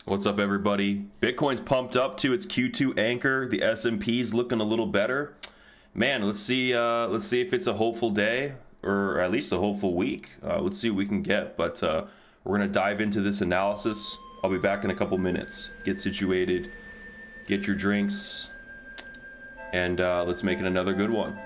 What's up, everybody? Bitcoin's pumped up to its Q2 anchor. The S&P's looking a little better. Man, let's see if it's a hopeful day, or at least a hopeful week. Let's see what we can get. But we're gonna dive into this analysis. I'll be back in a couple minutes. Get situated, get your drinks, and let's make it another good one.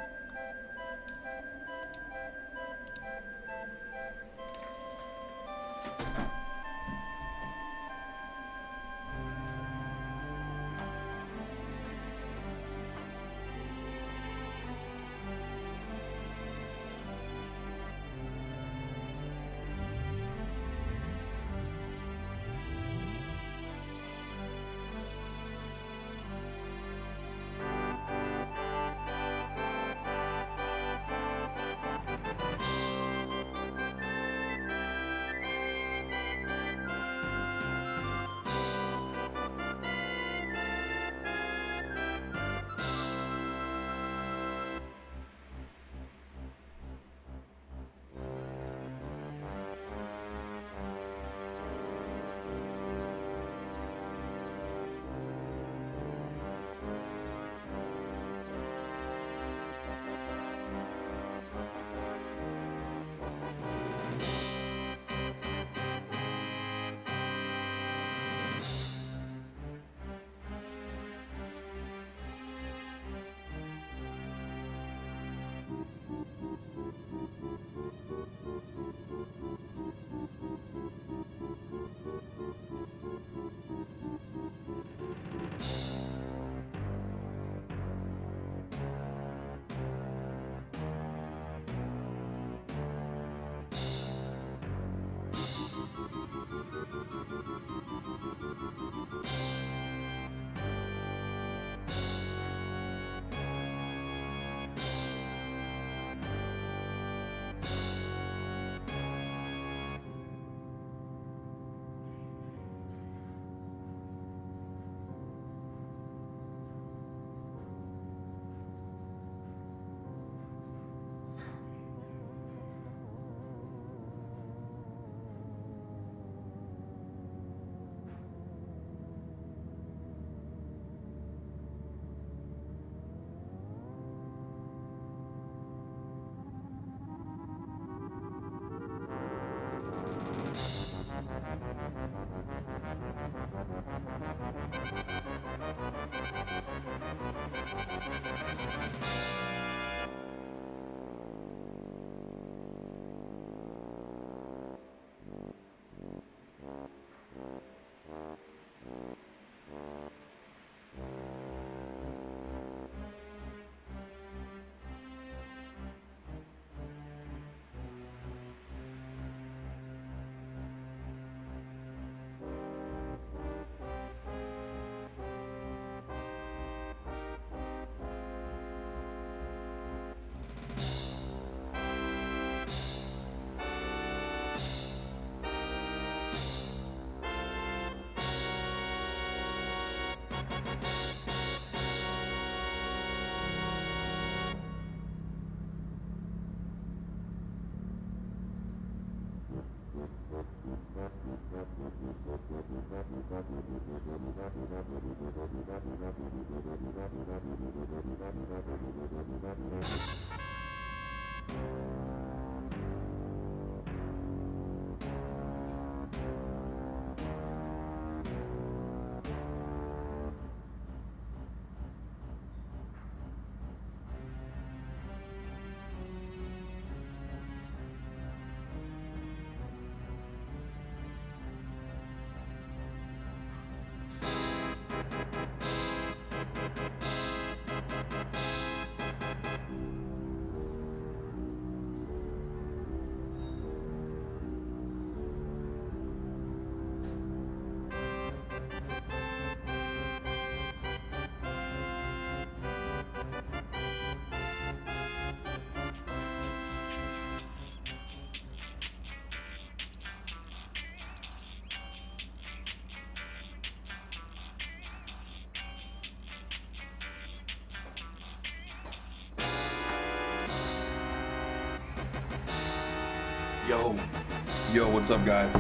Yo, what's up, guys?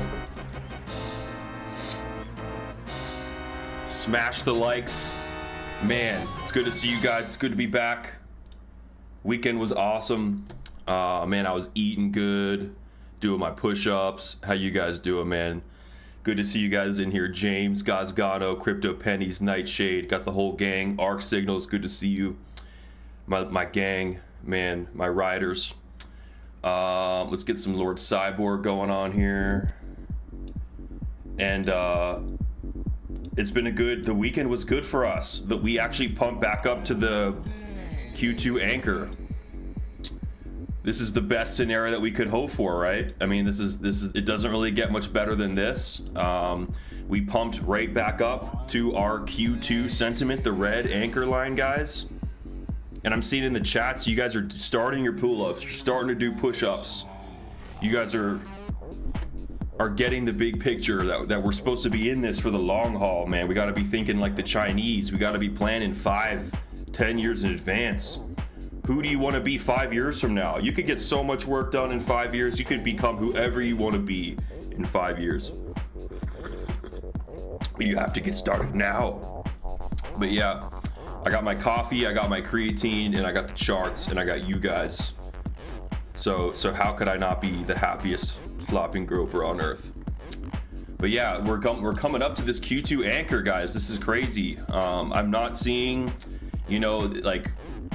Smash the likes. Man, it's good to see you guys. It's good to be back. Weekend was awesome. Man, I was eating good, doing my push-ups. How you guys doing, man? Good to see you guys in here. James, Gazgano, Crypto Pennies, Nightshade, got the whole gang. Arc Signals, good to see you. My gang, man, my riders. Let's get some Lord Cyborg going on here. And it's been the weekend was good for us. That we actually pumped back up to the Q2 anchor. This is the best scenario that we could hope for, right? I mean, this is it doesn't really get much better than this. We pumped right back up to our Q2 sentiment, the red anchor line, guys. And I'm seeing in the chats, you guys are starting your pull-ups, you're starting to do push-ups. You guys are getting the big picture that we're supposed to be in this for the long haul, man. We got to be thinking like the Chinese. We got to be planning 5-10 years in advance. Who do you want to be 5 years from now? You could get so much work done in 5 years. You could become whoever you want to be in 5 years. But you have to get started now. But yeah, I got my coffee, I got my creatine, and I got the charts, and I got you guys. So how could I not be the happiest FloppingGroper on earth? But yeah, we're coming up to this Q2 anchor, guys. This is crazy. I'm not seeing, like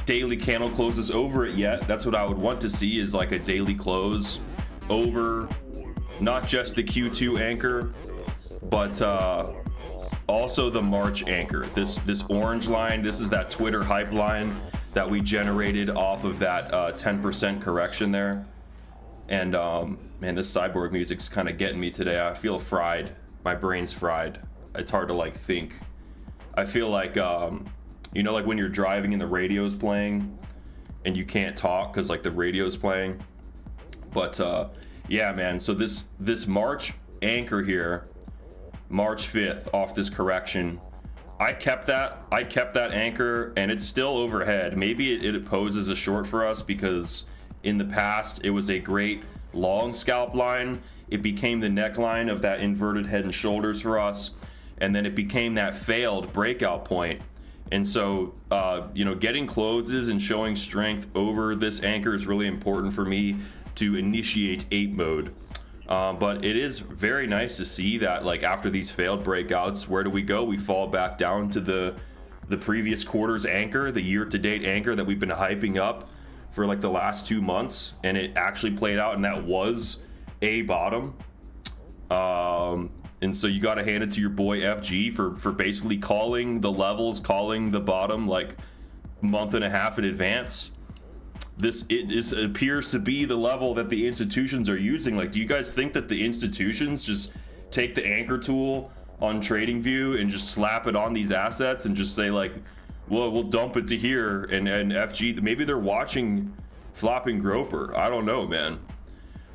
daily candle closes over it yet. That's what I would want to see, is like a daily close over not just the Q2 anchor, but also the March anchor. This orange line, this is that Twitter hype line that we generated off of that 10% correction there. And man, this cyborg music's kind of getting me today. I feel fried. My brain's fried. It's hard to like think. I feel like like when you're driving and the radio's playing and you can't talk because like the radio's playing. But yeah, man, so this March anchor here, March 5th, off this correction, I kept that anchor, and it's still overhead. Maybe it poses a short for us because in the past it was a great long scalp line. It became the neckline of that inverted head and shoulders for us, and then it became that failed breakout point. And so getting closes and showing strength over this anchor is really important for me to initiate ape mode. But it is very nice to see that, like, after these failed breakouts, where do we go? We fall back down to the previous quarter's anchor, the year-to-date anchor that we've been hyping up for like the last 2 months, and it actually played out, and that was a bottom. And so you got to hand it to your boy FG for basically calling the levels, calling the bottom like month and a half in advance. It appears to be the level that the institutions are using. Like, do you guys think that the institutions just take the anchor tool on TradingView and just slap it on these assets and just say like, well, we'll dump it to here, and FG, maybe they're watching FloppingGroper. I don't know, man.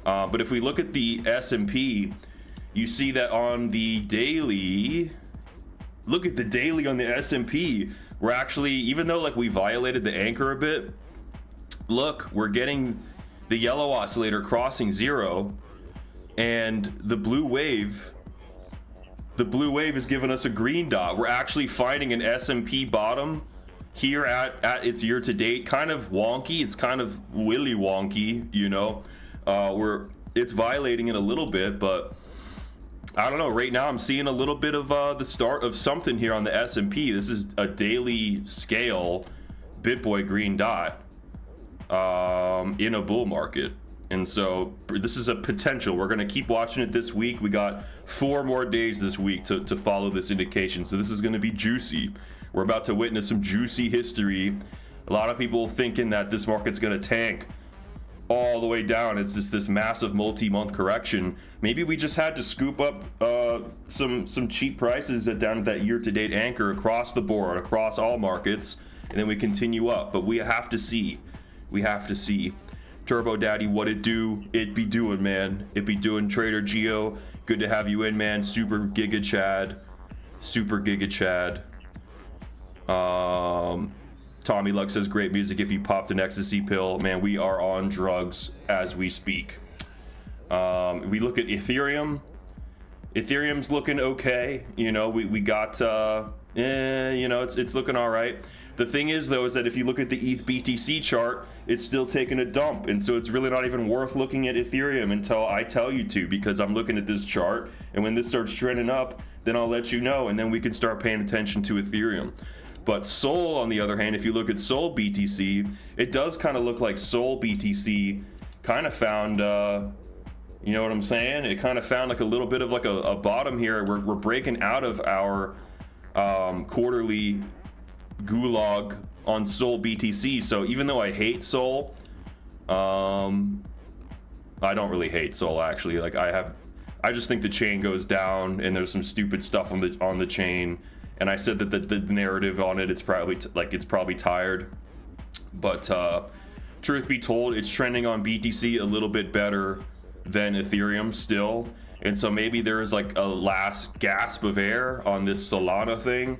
But if we look at the S&P, you see that on the daily, look at the daily on the S&P, we're actually, even though like we violated the anchor a bit, look, we're getting the yellow oscillator crossing zero, and the blue wave is giving us a green dot. We're actually finding an S&P bottom here at its year to date. Kind of wonky, it's kind of willy wonky, it's violating it a little bit, but I don't know. Right now I'm seeing a little bit of the start of something here on the S&P. This is a daily scale BitBoy green dot in a bull market, and so this is a potential. We're going to keep watching it this week. We got 4 more days this week to follow this indication, so this is going to be juicy. We're about to witness some juicy history. A lot of people thinking that this market's going to tank all the way down. It's just this massive multi-month correction. Maybe we just had to scoop up some cheap prices down at that year-to-date anchor across the board, across all markets, and then we continue up. But we have to see. We have to see. Turbo Daddy, what it do? It be doing, man. It be doing. Trader Geo, good to have you in, man. Super Giga Chad. Tommy Luck says great music if you popped an ecstasy pill. Man, we are on drugs as we speak. We look at Ethereum. Ethereum's looking okay. We got you know, it's looking all right. The thing is, though, is that if you look at the ETH BTC chart, it's still taking a dump, and so it's really not even worth looking at Ethereum until I tell you to, because I'm looking at this chart, and when this starts trending up, then I'll let you know, and then we can start paying attention to Ethereum. But Sol, on the other hand, if you look at Sol BTC, it does kind of look like Sol BTC kind of found, you know what I'm saying? It kind of found like a little bit of like a bottom here. We're breaking out of our quarterly gulag on Sol BTC. So even though I hate Sol, I don't really hate Sol actually. Like I just think the chain goes down and there's some stupid stuff on the chain. And I said that the narrative on it, it's probably tired. But truth be told, it's trending on BTC a little bit better than Ethereum still. And so maybe there is like a last gasp of air on this Solana thing.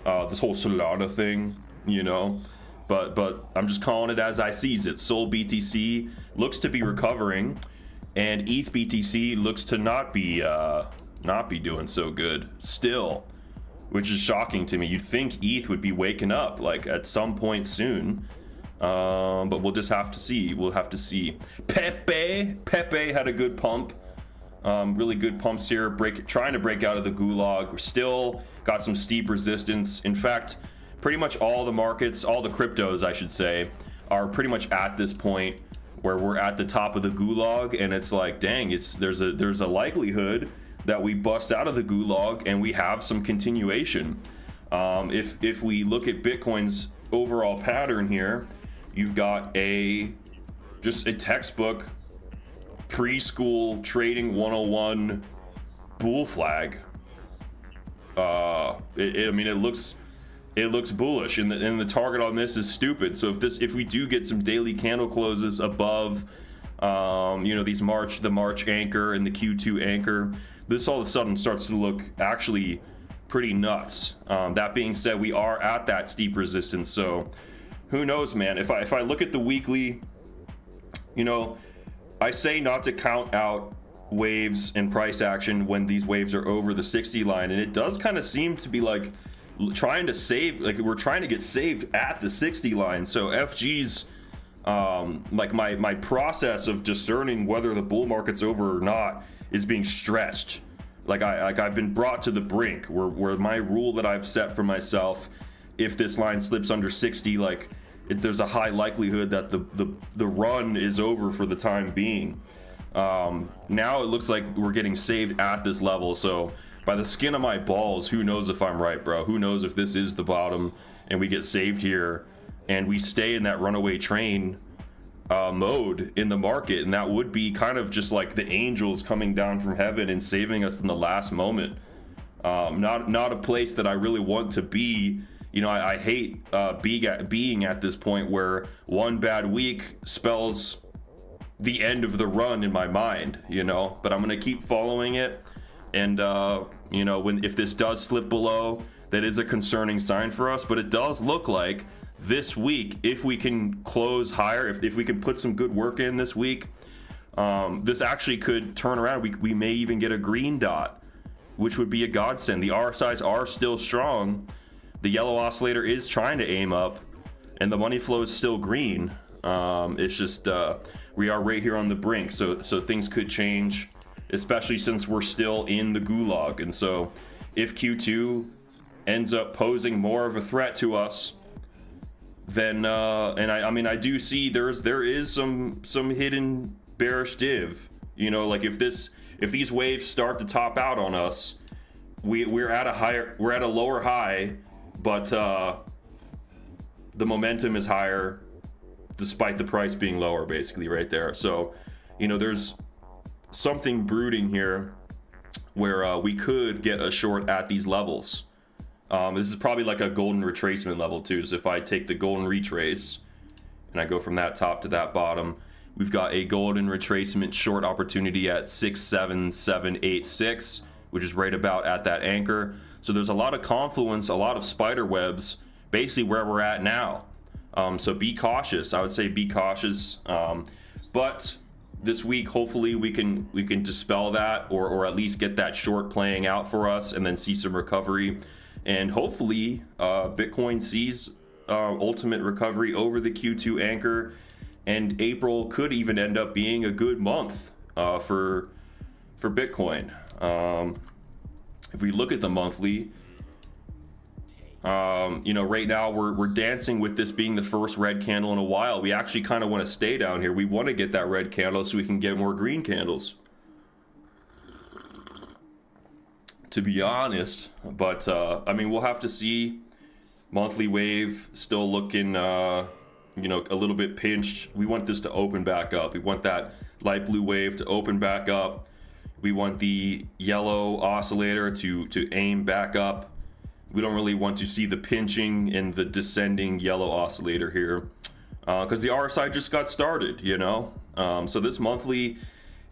This whole Solana thing, you know, but I'm just calling it as I sees it. Sol BTC looks to be recovering, and ETH BTC looks to not be doing so good still, which is shocking to me. You'd think ETH would be waking up like at some point soon, but we'll just have to see. We'll have to see. Pepe had a good pump. Really good pumps here, trying to break out of the gulag. We're still got some steep resistance. In fact, pretty much all the markets, all the cryptos I should say, are pretty much at this point where we're at the top of the gulag, and it's like, dang, there's a likelihood that we bust out of the gulag and we have some continuation. If we look at Bitcoin's overall pattern here, you've got just a textbook preschool trading 101 bull flag. I mean, it looks bullish, and the target on this is stupid. So if we do get some daily candle closes above, you know, the March anchor and the Q2 anchor, this all of a sudden starts to look actually pretty nuts. That being said, we are at that steep resistance, so who knows, man. If I look at the weekly, you know, I say not to count out waves and price action when these waves are over the 60 line, and it does kind of seem to be like trying to save, like we're trying to get saved at the 60 line. So FG's like my process of discerning whether the bull market's over or not is being stretched. I've been brought to the brink where my rule that I've set for myself, if this line slips under 60, like there's a high likelihood that the run is over for the time being. Now it looks like we're getting saved at this level, so by the skin of my balls, who knows if I'm right, bro? Who knows if this is the bottom and we get saved here and we stay in that runaway train mode in the market, and that would be kind of just like the angels coming down from heaven and saving us in the last moment. Not a place that I really want to be. You know, I hate being at this point where one bad week spells the end of the run in my mind, you know, but I'm going to keep following it. And, you know, if this does slip below, that is a concerning sign for us, but it does look like this week, if we can close higher, if we can put some good work in this week, this actually could turn around. We may even get a green dot, which would be a godsend. The RSIs are still strong. The yellow oscillator is trying to aim up, and the money flow is still green. It's just we are right here on the brink, so things could change, especially since we're still in the gulag. And so if Q2 ends up posing more of a threat to us, then and I mean, I do see there is some hidden bearish div. You know, like if these waves start to top out on us, we're at a lower high, but the momentum is higher despite the price being lower, basically right there. So, you know, there's something brooding here where we could get a short at these levels. This is probably like a golden retracement level too. So if I take the golden retrace and I go from that top to that bottom, we've got a golden retracement short opportunity at 67786, which is right about at that anchor. So there's a lot of confluence, a lot of spider webs, basically where we're at now. So be cautious. I would say be cautious. But this week, hopefully we can dispel that, or at least get that short playing out for us, and then see some recovery and hopefully Bitcoin sees ultimate recovery over the Q2 anchor, and April could even end up being a good month for Bitcoin. If we look at the monthly, you know, right now we're dancing with this being the first red candle in a while. We actually kind of want to stay down here. We want to get that red candle so we can get more green candles, to be honest. But I mean, we'll have to see. Monthly wave still looking you know, a little bit pinched. We want this to open back up. We want that light blue wave to open back up. We want the yellow oscillator to aim back up. We don't really want to see the pinching in the descending yellow oscillator here, because the RSI just got started, you know. So this monthly,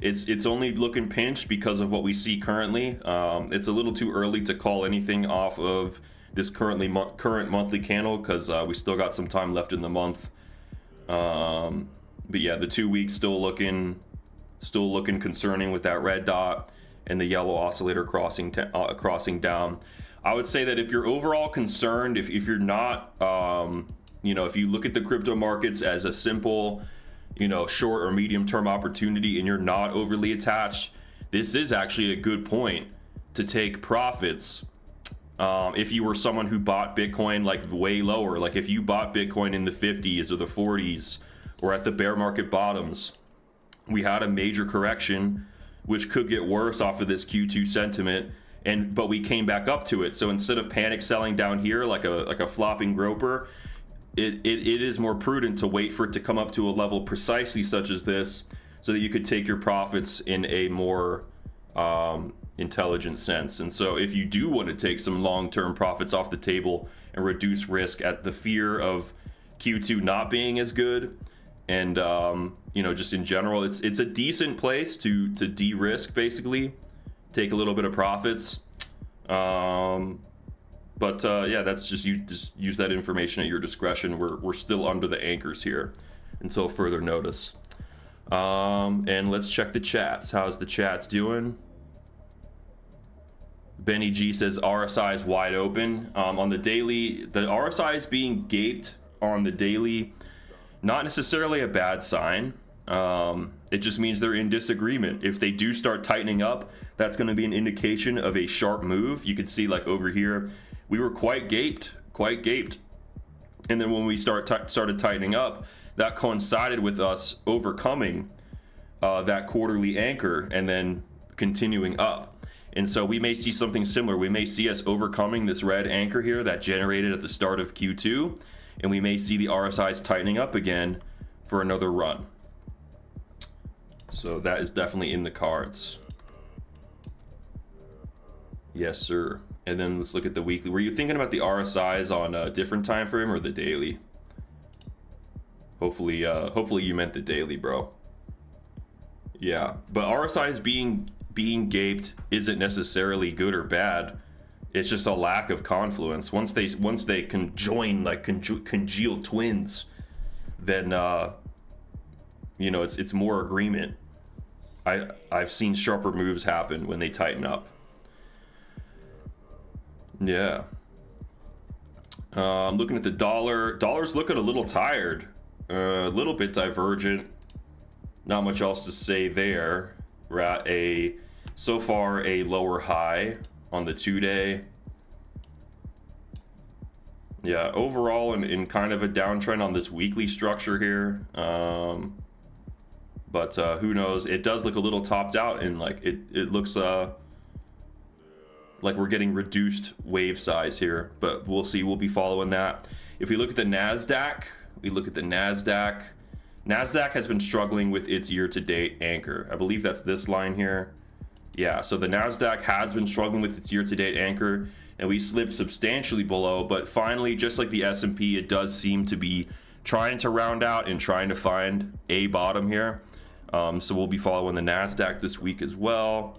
it's only looking pinched because of what we see currently. It's a little too early to call anything off of this current monthly candle, because we still got some time left in the month. But yeah, the 2 weeks still looking concerning with that red dot and the yellow oscillator crossing down. I would say that if you're overall concerned, if you're not, you know, if you look at the crypto markets as a simple, you know, short or medium term opportunity, and you're not overly attached, this is actually a good point to take profits. If you were someone who bought Bitcoin like way lower, like if you bought Bitcoin in the 50s or the 40s or at the bear market bottoms, we had a major correction, which could get worse off of this Q2 sentiment, but we came back up to it. So instead of panic selling down here like a flopping groper, it is more prudent to wait for it to come up to a level precisely such as this, so that you could take your profits in a more intelligent sense. And so if you do want to take some long-term profits off the table and reduce risk at the fear of Q2 not being as good, and you know, just in general, it's a decent place to de-risk, basically take a little bit of profits. But yeah, that's just use that information at your discretion. We're still under the anchors here until further notice. And let's check the chats. How's the chats doing? Benny G says RSI is wide open. On the daily, the RSI is being gaped on the daily. Not necessarily a bad sign. It just means they're in disagreement. If they do start tightening up, that's going to be an indication of a sharp move. You can see, like over here, we were quite gaped. And then when we started tightening up, that coincided with us overcoming that quarterly anchor and then continuing up. And so we may see something similar. We may see us overcoming this red anchor here that generated at the start of Q2, and we may see the RSIs tightening up again for another run. So that is definitely in the cards. Yes, sir. And then let's look at the weekly. Were you thinking about the RSIs on a different time frame or the daily? Hopefully you meant the daily, bro. Yeah, but RSIs being gaped isn't necessarily good or bad. It's just a lack of confluence. Once they can join, like congeal twins, then you know, it's more agreement. I've seen sharper moves happen when they tighten up. Yeah. I'm looking at the dollar. Dollar's looking a little tired, a little bit divergent. Not much else to say there. We're at so far a lower high on the 2-day. Yeah, overall in kind of a downtrend on this weekly structure here. But who knows? It does look a little topped out, and like it looks like we're getting reduced wave size here. But we'll see. We'll be following that. If we look at the NASDAQ, NASDAQ has been struggling with its year-to-date anchor. I believe that's this line here. Yeah, so the NASDAQ has been struggling with its year-to-date anchor, and we slipped substantially below. But finally, just like the S&P, it does seem to be trying to round out and trying to find a bottom here. So we'll be following the NASDAQ this week as well.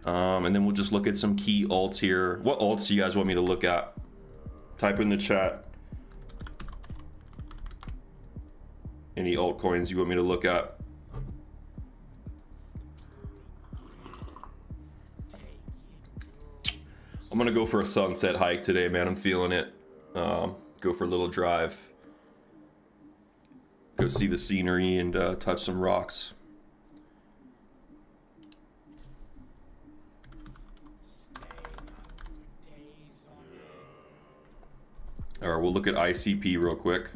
And then we'll just look at some key alts here. What alts do you guys want me to look at? Type in the chat. Any altcoins you want me to look at? I'm gonna go for a sunset hike today, man. I'm feeling it. Go for a little drive. Go see the scenery and touch some rocks. All right, we'll look at ICP real quick.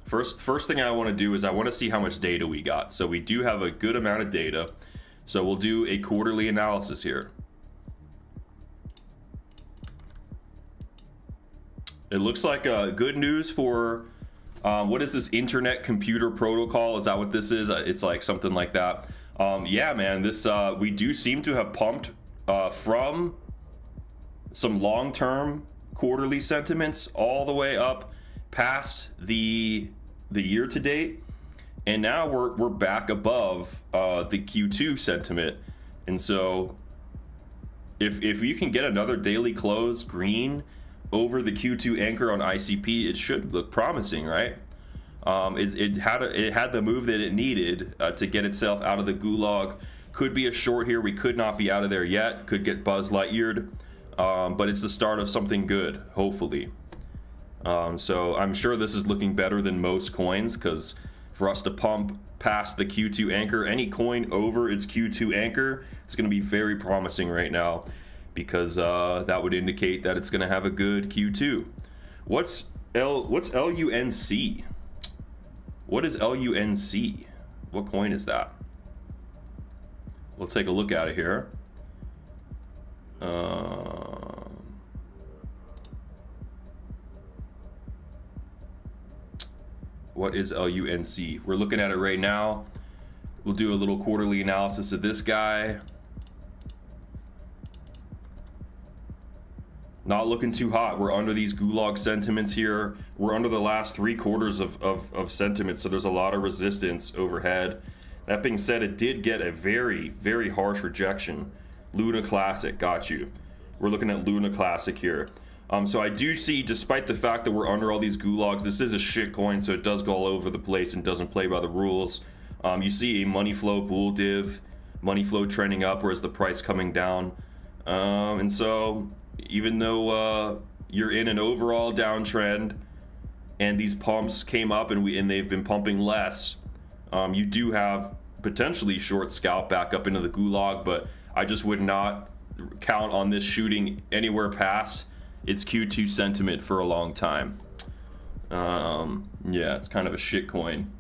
First thing I want to do is I want to see how much data we got. So we do have a good amount of data. So we'll do a quarterly analysis here. It looks like good news for what is this internet computer protocol? Is that what this is? It's like something like that. Yeah, man, this we do seem to have pumped from some long-term quarterly sentiments all the way up past the year to date, and now we're back above the Q2 sentiment. And so if you can get another daily close green over the Q2 anchor on ICP, it should look promising, right? It had the move that it needed to get itself out of the gulag. Could be a short here. We could not be out of there yet. Could get Buzz Lightyeared, but it's the start of something good, hopefully. So I'm sure this is looking better than most coins, because for us to pump past the Q2 anchor, any coin over its Q2 anchor is going to be very promising right now, because that would indicate that it's going to have a good Q2. What's LUNC? What is LUNC? What coin is that? We'll take a look at it here. What is LUNC? We're looking at it right now. We'll do a little quarterly analysis of this guy. Not looking too hot. We're under these gulag sentiments here. We're under the last 3/4 of sentiment, so there's a lot of resistance overhead. That being said, it did get a very, very harsh rejection. Luna Classic got you. We're looking at Luna Classic here. So I do see, despite the fact that we're under all these gulags, this is a shit coin, so it does go all over the place and doesn't play by the rules. You see a money flow bull div, money flow trending up, whereas the price coming down. And so even though you're in an overall downtrend and these pumps came up and they've been pumping less, you do have potentially short scalp back up into the gulag, but I just would not count on this shooting anywhere past its Q2 sentiment for a long time. Yeah, it's kind of a shit coin.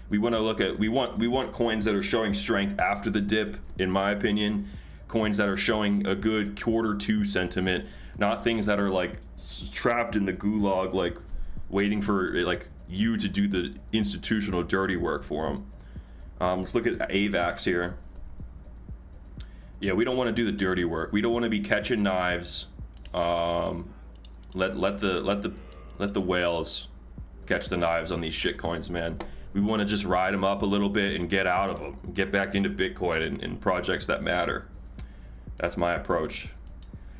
We want to look at we want coins that are showing strength after the dip, in my opinion. Coins that are showing a good Q2 sentiment, not things that are like trapped in the gulag, like waiting for like you to do the institutional dirty work for them. Let's look at AVAX here. Yeah, we don't want to do the dirty work. We don't want to be catching knives. Let the whales catch the knives on these shit coins, man. We want to just ride them up a little bit and get out of them, get back into Bitcoin and projects that matter. That's my approach.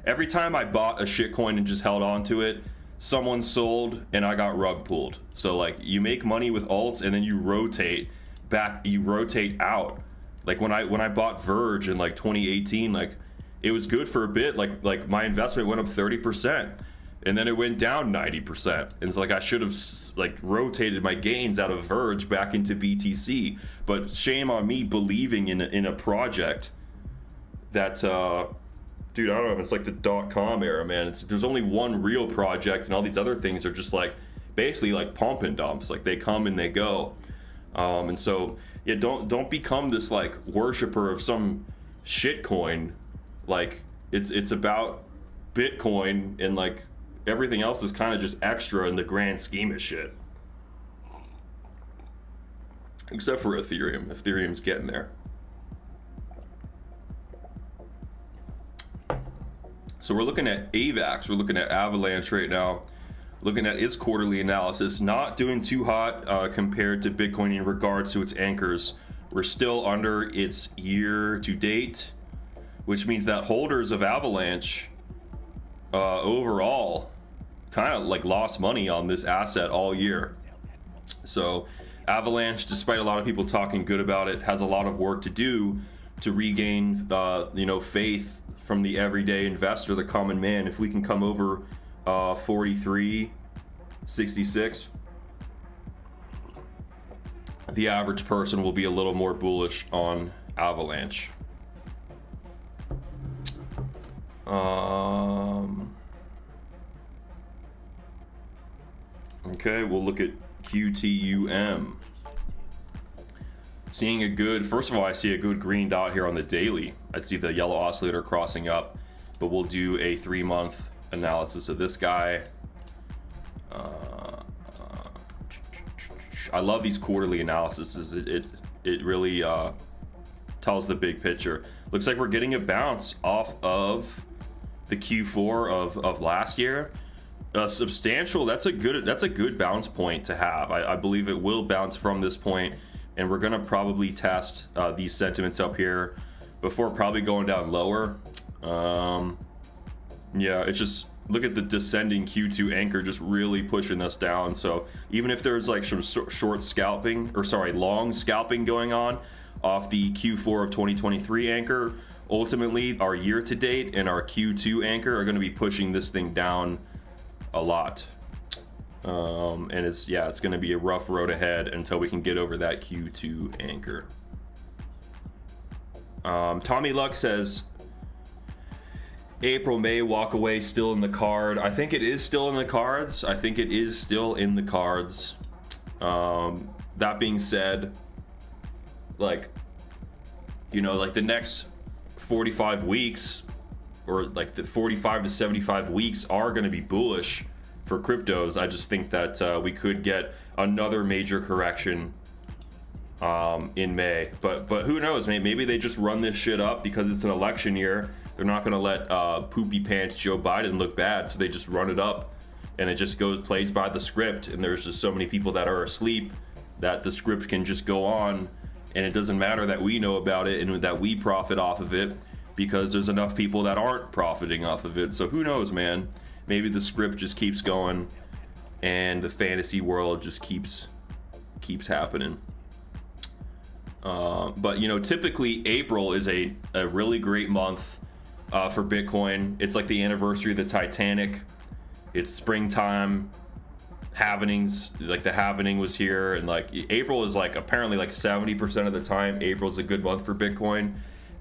Every time I bought a shit coin and just held on to it, someone sold and I got rug pulled. So like, you make money with alts and then you rotate back, you rotate out. Like when I bought Verge in like 2018, like it was good for a bit. Like my investment went up 30%, and then it went down 90%. And it's like I should have like rotated my gains out of Verge back into BTC. But shame on me believing in a project that, dude, I don't know. It's like the .com era, man. There's only one real project, and all these other things are just like basically like pump and dumps. Like they come and they go. And so yeah, don't become this like worshiper of some shit coin. Like it's about Bitcoin, and like everything else is kind of just extra in the grand scheme of shit. Except for Ethereum. Ethereum's getting there. So we're looking at AVAX, we're looking at Avalanche right now, looking at its quarterly analysis, not doing too hot compared to Bitcoin in regards to its anchors. We're still under its year to date, which means that holders of Avalanche overall kind of like lost money on this asset all year. So Avalanche, despite a lot of people talking good about it, has a lot of work to do to regain, you know, faith from the everyday investor, the common man. If we can come over 43.66, the average person will be a little more bullish on Avalanche. Okay, we'll look at QTUM. Seeing a good, first of all, I see a good green dot here on the daily. I see the yellow oscillator crossing up, but we'll do a 3-month analysis of this guy. I love these quarterly analyses. It really tells the big picture. Looks like we're getting a bounce off of the Q4 of last year. Substantial. That's a good bounce point to have. I believe it will bounce from this point, and we're gonna probably test these sentiments up here before probably going down lower. Yeah, it's just, look at the descending Q2 anchor just really pushing us down. So even if there's like some short scalping, or sorry, long scalping going on off the Q4 of 2023 anchor, ultimately our year to date and our Q2 anchor are going to be pushing this thing down a lot. And it's going to be a rough road ahead until we can get over that Q2 anchor. Tommy Luck says April, May walk away still in the card. I think it is still in the cards. That being said, like, you know, like the next 45 weeks, or like the 45 to 75 weeks are going to be bullish for cryptos. I just think that we could get another major correction in May, but who knows? Maybe they just run this shit up because it's an election year. They're not going to let poopy pants Joe Biden look bad, so they just run it up, and it just plays by the script. And there's just so many people that are asleep that the script can just go on, and it doesn't matter that we know about it and that we profit off of it, because there's enough people that aren't profiting off of it. So who knows, man? Maybe the script just keeps going, and the fantasy world just keeps happening. But you know, typically April is a really great month for Bitcoin. It's like the anniversary of the Titanic. It's springtime, halvenings, like the halvening was here, and like April is like apparently like 70% of the time April's a good month for Bitcoin,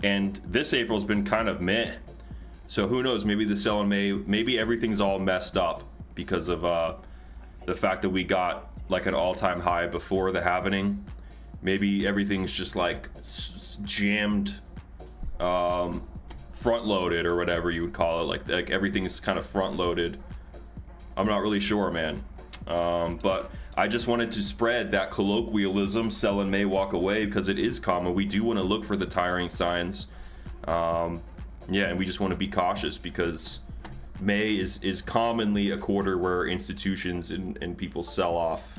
and this April's been kind of meh. So who knows? Maybe the sell in May, maybe everything's all messed up because of the fact that we got like an all-time high before the halvening. Maybe everything's just like jammed, front-loaded, or whatever you would call it. Like everything's kind of front-loaded. I'm not really sure, man. But I just wanted to spread that colloquialism, sell in May, walk away, because it is common. We do want to look for the tiring signs. Yeah, and we just want to be cautious because May is commonly a quarter where institutions and people sell off.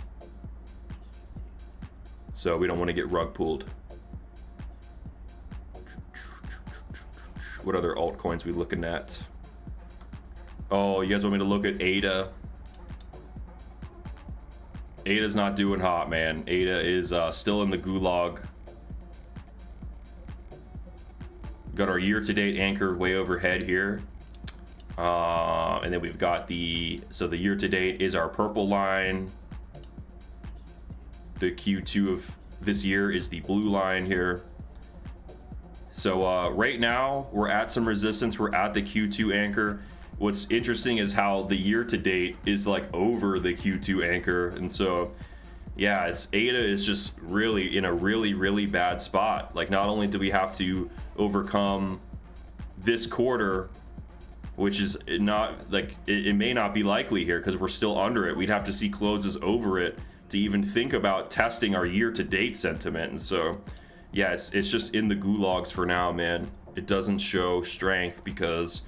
So we don't want to get rug pulled. What other altcoins we looking at? Oh, you guys want me to look at ADA? ADA's not doing hot, man. ADA is still in the gulag. Got our year-to-date anchor way overhead here. And then we've got the year-to-date is our purple line. The Q2 of this year is the blue line here. So right now we're at some resistance. We're at the Q2 anchor. What's interesting is how the year-to-date is like over the Q2 anchor, and so yeah, ADA is just really in a really bad spot. Like, not only do we have to overcome this quarter, which is not like it may not be likely here because we're still under it. We'd have to see closes over it to even think about testing our year-to-date sentiment. And so yeah, it's just in the gulags for now, man. It doesn't show strength because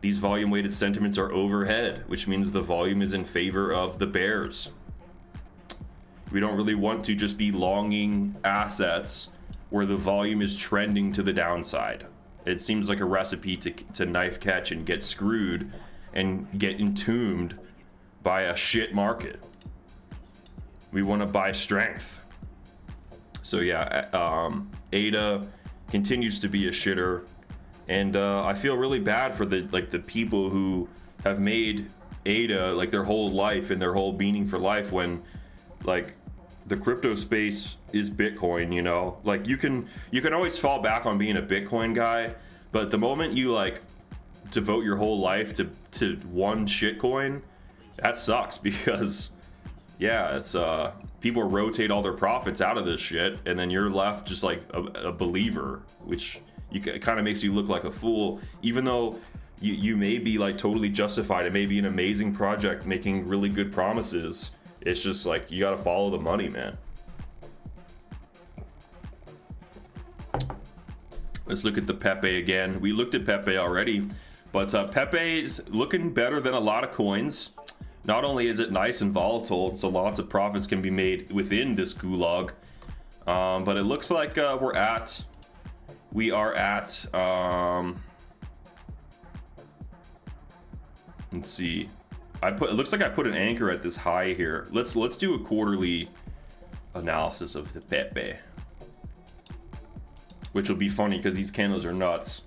these volume weighted sentiments are overhead, which means the volume is in favor of the bears. We don't really want to just be longing assets where the volume is trending to the downside. It seems like a recipe to knife catch and get screwed and get entombed by a shit market. We want to buy strength. So yeah, ADA continues to be a shitter, and I feel really bad for the people who have made ADA like their whole life and their whole meaning for life, when like the crypto space is Bitcoin, you know. Like you can always fall back on being a Bitcoin guy, but the moment you like devote your whole life to one shitcoin, that sucks, because yeah, it's people rotate all their profits out of this shit, and then you're left just like a believer, which kind of makes you look like a fool, even though you may be like totally justified. It may be an amazing project making really good promises. It's just like you gotta follow the money, man. Let's look at the Pepe again. We looked at Pepe already, but Pepe's looking better than a lot of coins. Not only is it nice and volatile, so lots of profits can be made within this gulag, but it looks like we are at let's see. It looks like I put an anchor at this high here. Let's do a quarterly analysis of the Pepe, which will be funny because these candles are nuts.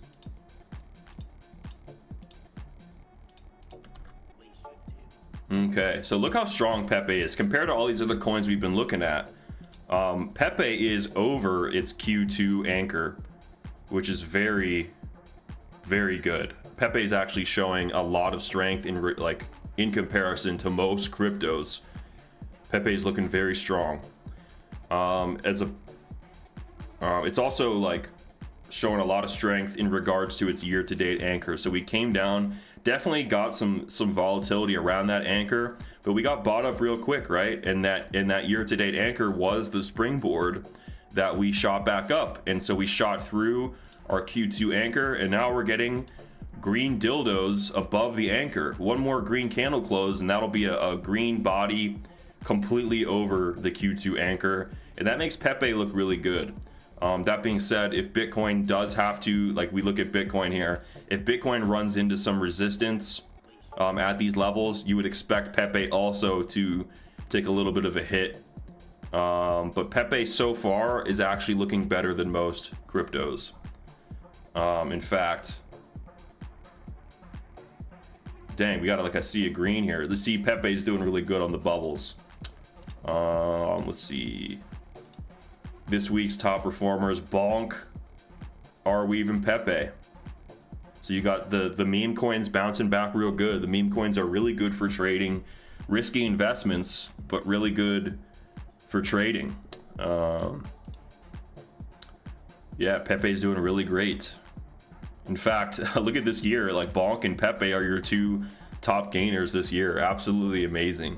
Okay, so look how strong Pepe is compared to all these other coins we've been looking at. Pepe is over its Q2 anchor, which is very, very good. Pepe is actually showing a lot of strength in comparison to most cryptos. Pepe is looking very strong. It's also like showing a lot of strength in regards to its year-to-date anchor. So we came down, definitely got some volatility around that anchor, but we got bought up real quick, right? And that year-to-date anchor was the springboard that we shot back up, and so we shot through our Q2 anchor, and now we're getting green dildos above the anchor. One more green candle close, and that'll be a green body completely over the Q2 anchor, and that makes Pepe look really good. That being said, if Bitcoin does have to, like we look at Bitcoin here, if Bitcoin runs into some resistance at these levels, you would expect Pepe also to take a little bit of a hit. But Pepe so far is actually looking better than most cryptos. In fact, dang, we got like I see a green here. Let's see, Pepe's doing really good on the bubbles. Let's see. This week's top performers: Bonk, Arweave, and Pepe. So you got the meme coins bouncing back real good. The meme coins are really good for trading, risky investments, but really good for trading. Yeah, Pepe's doing really great. In fact, look at this year. Like Bonk and Pepe are your two top gainers this year. Absolutely amazing.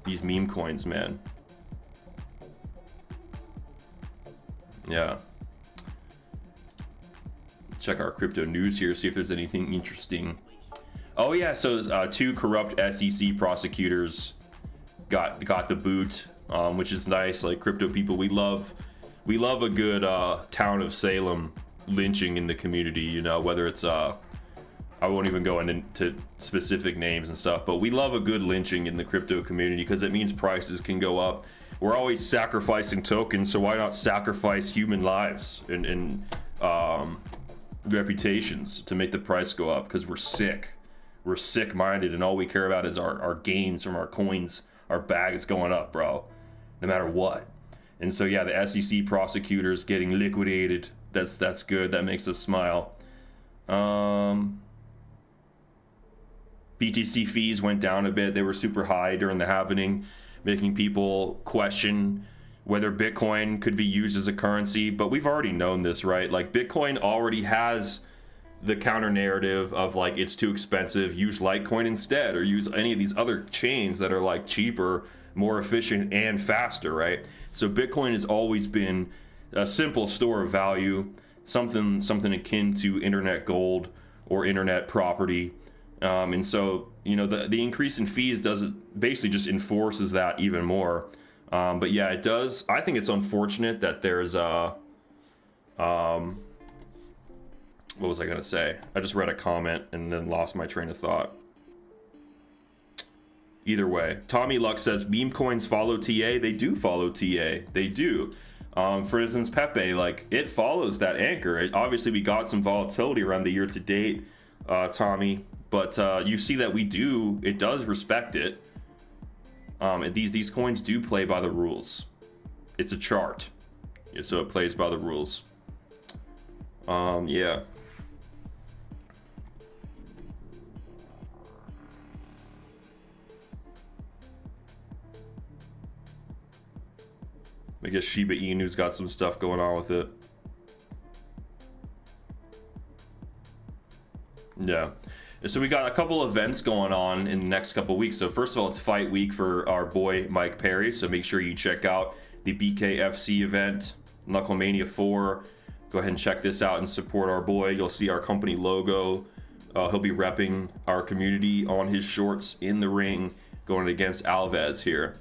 These meme coins, man. Yeah. Check our crypto news here, see if there's anything interesting. Oh yeah, so two corrupt SEC prosecutors got the boot, which is nice. Like crypto people, we love a good town of Salem lynching in the community, you know, whether it's I won't even go into specific names and stuff, but we love a good lynching in the crypto community because it means prices can go up. We're always sacrificing tokens, so why not sacrifice human lives and reputations to make the price go up? Because we're sick-minded, and all we care about is our gains from our coins. Our bag is going up, bro, no matter what. And so yeah, the SEC prosecutors getting liquidated, that's good. That makes us smile. BTC fees went down a bit. They were super high during the halvening, making people question whether Bitcoin could be used as a currency. But we've already known this, right? Like Bitcoin already has the counter narrative of like, it's too expensive, use Litecoin instead, or use any of these other chains that are like cheaper, more efficient, and faster, right? So Bitcoin has always been a simple store of value, something akin to internet gold or internet property. And so, you know, the increase in fees basically just enforces that even more. But yeah, it does. I think it's unfortunate that there's what was I gonna say? I just read a comment and then lost my train of thought. Either way, Tommy Luck says meme coins follow TA. They do follow TA. They do. For instance, Pepe, like it follows that anchor. Obviously, we got some volatility around the year to date, Tommy, but you see that it does respect it. These coins do play by the rules. It's a chart, so it plays by the rules. Yeah. I guess Shiba Inu's got some stuff going on with it. Yeah. So we got a couple events going on in the next couple weeks. So first of all, it's fight week for our boy Mike Perry. So make sure you check out the BKFC event, Knucklemania 4. Go ahead and check this out and support our boy. You'll see our company logo. He'll be repping our community on his shorts in the ring, going against Alves here.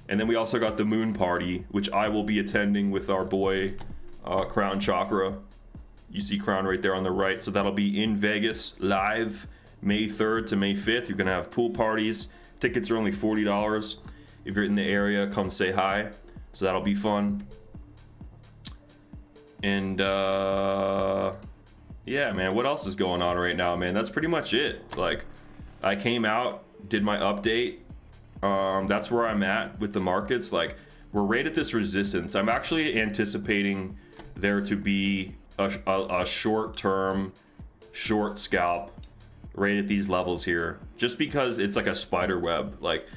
And then we also got the Moon Party, which I will be attending with our boy Crown Chakra. You see Crown right there on the right. So that'll be in Vegas live May 3rd to May 5th. You're going to have pool parties. Tickets are only $40. If you're in the area, come say hi. So that'll be fun. And yeah, man, what else is going on right now, man? That's pretty much it. Like, I came out, did my update. That's where I'm at with the markets. Like, we're right at this resistance. I'm actually anticipating there to be a short-term short scalp right at these levels here, just because it's like a spider web. Like,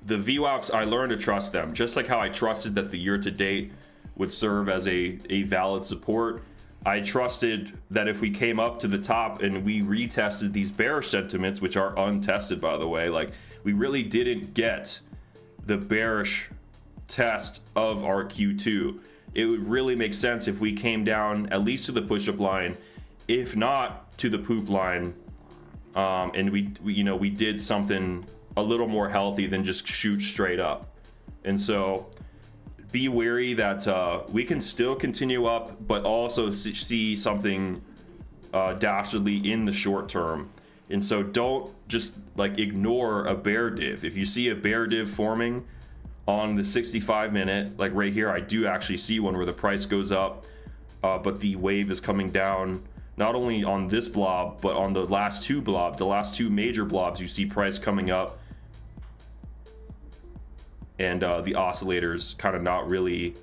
the VWAPs, I learned to trust them, just like how I trusted that the year to date would serve as a valid support. I trusted that if we came up to the top and we retested these bearish sentiments, which are untested, by the way, like, we really didn't get the bearish test of our Q2. It would really make sense if we came down at least to the push-up line, if not to the poop line, and we did something a little more healthy than just shoot straight up. And so be wary that we can still continue up, but also see something dastardly in the short term. And so don't just like ignore a bear div. If you see a bear div forming on the 65-minute, like right here, I do actually see one where the price goes up, but the wave is coming down, not only on this blob, but on the last two blobs, the last two major blobs, you see price coming up, and the oscillators kind of not really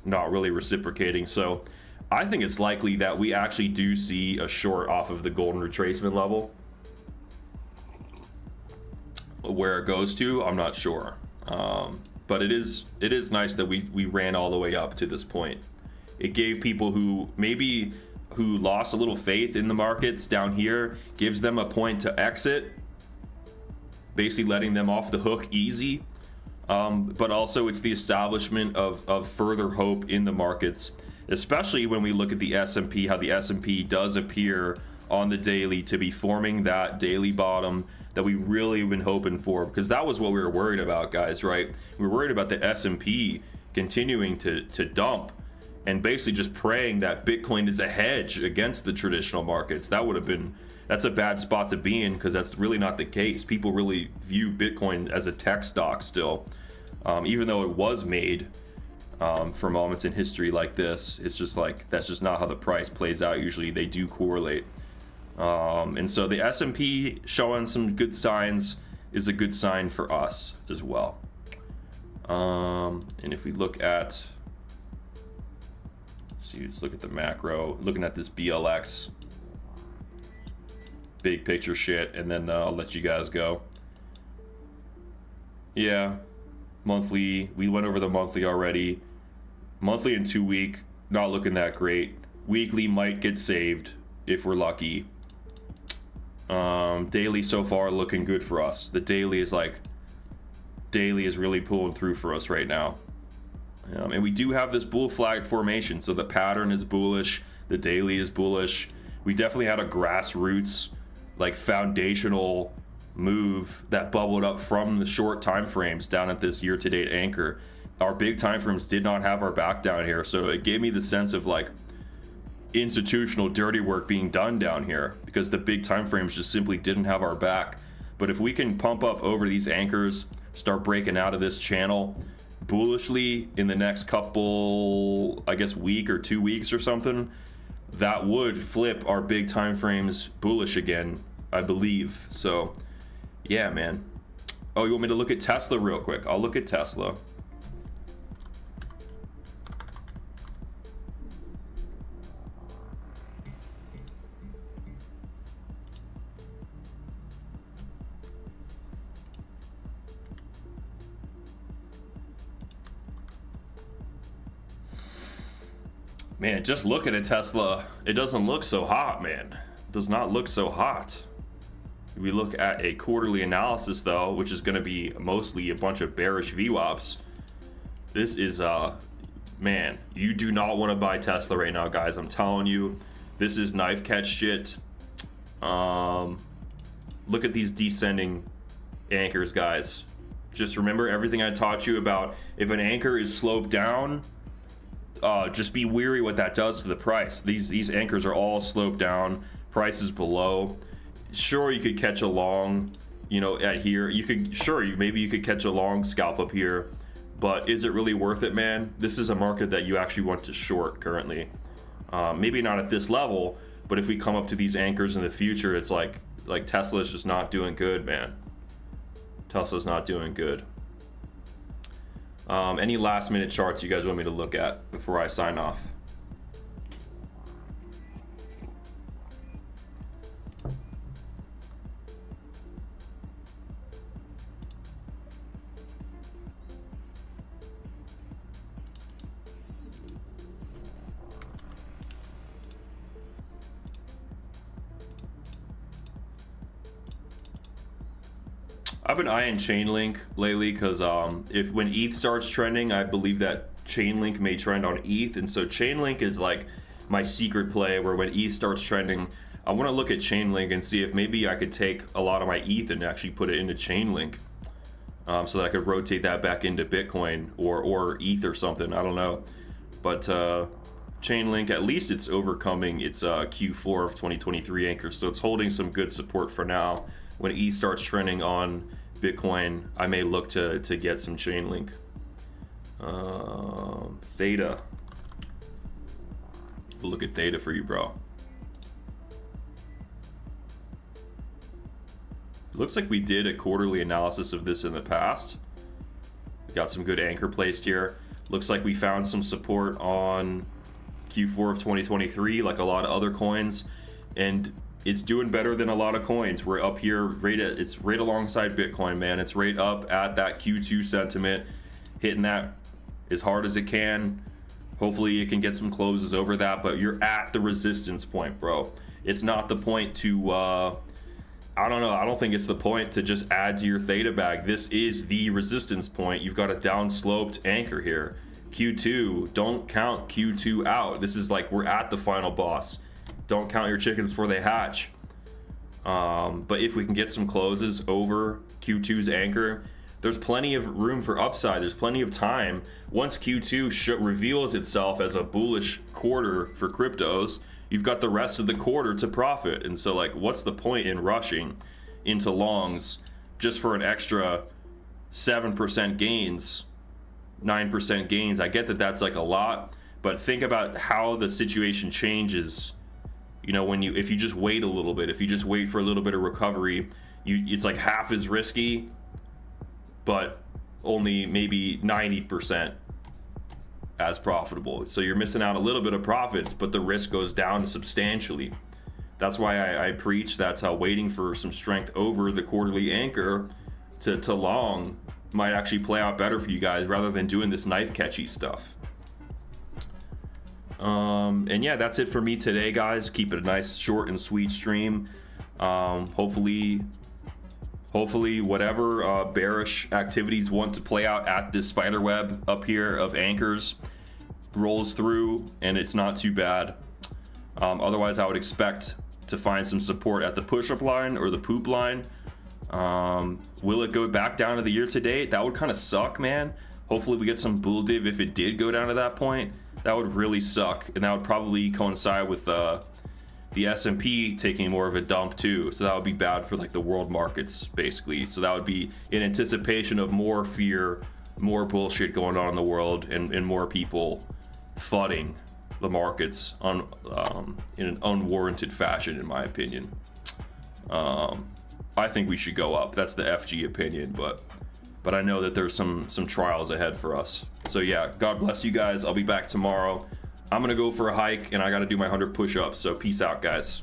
reciprocating. So I think it's likely that we actually do see a short off of the golden retracement level. Where it goes to, I'm not sure, but it is nice that we ran all the way up to this point. It gave people who lost a little faith in the markets down here, gives them a point to exit, basically letting them off the hook easy. But also it's the establishment of further hope in the markets, especially when we look at the S&P, how the S&P does appear on the daily to be forming that daily bottom that we really been hoping for, because that was what we were worried about, guys, right? We were worried about the S&P continuing to dump and basically just praying that Bitcoin is a hedge against the traditional markets. That's a bad spot to be in, because that's really not the case. People really view Bitcoin as a tech stock still, even though it was made for moments in history like this. It's just like, that's just not how the price plays out. Usually they do correlate. And so the S&P showing some good signs is a good sign for us as well. And if we look at, let's look at the macro, looking at this BLX, big picture shit, and then I'll let you guys go. Yeah, monthly, we went over the monthly already. Monthly and 2 week, not looking that great. Weekly might get saved if we're lucky. Daily so far looking good for us. The daily is really pulling through for us right now. And we do have this bull flag formation, so the pattern is bullish, the daily is bullish. We definitely had a grassroots, like, foundational move that bubbled up from the short time frames down at this year-to-date anchor. Our big time frames did not have our back down here, so it gave me the sense of like institutional dirty work being done down here, because the big time frames just simply didn't have our back. But if we can pump up over these anchors, start breaking out of this channel, bullishly in the next couple, I guess, week or 2 weeks or something, that would flip our big time frames bullish again, I believe. So yeah, man. Oh, you want me to look at Tesla real quick? I'll look at Tesla. Man, just looking at Tesla, it doesn't look so hot, man. It does not look so hot. We look at a quarterly analysis though, which is going to be mostly a bunch of bearish VWAPs. This is man, you do not want to buy Tesla right now, guys. I'm telling you, this is knife catch shit. Look at these descending anchors, guys. Just remember everything I taught you about if an anchor is sloped down, just be weary what that does to the price. These anchors are all sloped down, price is below. Sure, you could catch a long, you know, at here. You could, sure, maybe you could catch a long scalp up here, but is it really worth it, man? This is a market that you actually want to short currently. Maybe not at this level, but if we come up to these anchors in the future, it's like Tesla's just not doing good, man. Tesla's not doing good. Any last minute charts you guys want me to look at before I sign off? I've been eyeing Chainlink lately because if when ETH starts trending, I believe that Chainlink may trend on ETH, and so Chainlink is like my secret play where when ETH starts trending, I want to look at Chainlink and see if maybe I could take a lot of my ETH and actually put it into Chainlink, so that I could rotate that back into Bitcoin or ETH or something. I don't know, but Chainlink, at least it's overcoming its Q4 of 2023 anchor, so it's holding some good support for now. When ETH starts trending on Bitcoin, I may look to get some Chainlink. Theta. We'll look at Theta for you, bro. Looks like we did a quarterly analysis of this in the past. We got some good anchor placed here. Looks like we found some support on Q4 of 2023, like a lot of other coins, and it's doing better than a lot of coins. We're up here it's right alongside Bitcoin, man. It's right up at that Q2 sentiment, hitting that as hard as it can. Hopefully it can get some closes over that, but you're at the resistance point, bro. It's not the point to I don't know, I don't think it's the point to just add to your Theta bag. This is the resistance point. You've got a downsloped anchor here. Q2, don't count Q2 out. This is like we're at the final boss. Don't count your chickens before they hatch. But if we can get some closes over Q2's anchor, there's plenty of room for upside. There's plenty of time. Once Q2 reveals itself as a bullish quarter for cryptos, you've got the rest of the quarter to profit. And so, like, what's the point in rushing into longs just for an extra 7% gains, 9% gains? I get that that's like a lot, but think about how the situation changes. You know, if you just wait a little bit, if you just wait for a little bit of recovery, it's like half as risky, but only maybe 90% as profitable. So you're missing out a little bit of profits, but the risk goes down substantially. That's why I preach that's how waiting for some strength over the quarterly anchor to long might actually play out better for you guys rather than doing this knife catchy stuff. And yeah, that's it for me today, guys. Keep it a nice short and sweet stream. Hopefully whatever bearish activities want to play out at this spider web up here of anchors rolls through and it's not too bad. Otherwise I would expect to find some support at the push-up line or the poop line. Will it go back down to the year to date? That would kind of suck, man. Hopefully we get some bull div if it did go down to that point. That would really suck, and that would probably coincide with the S&P taking more of a dump too. So that would be bad for like the world markets, basically. So that would be in anticipation of more fear more bullshit going on in the world, and more people flooding the markets on in an unwarranted fashion, in my opinion. I think we should go up. That's the FG opinion, but I know that there's some trials ahead for us. So yeah, God bless you guys. I'll be back tomorrow. I'm gonna go for a hike, and I gotta do my 100 push-ups. So peace out, guys.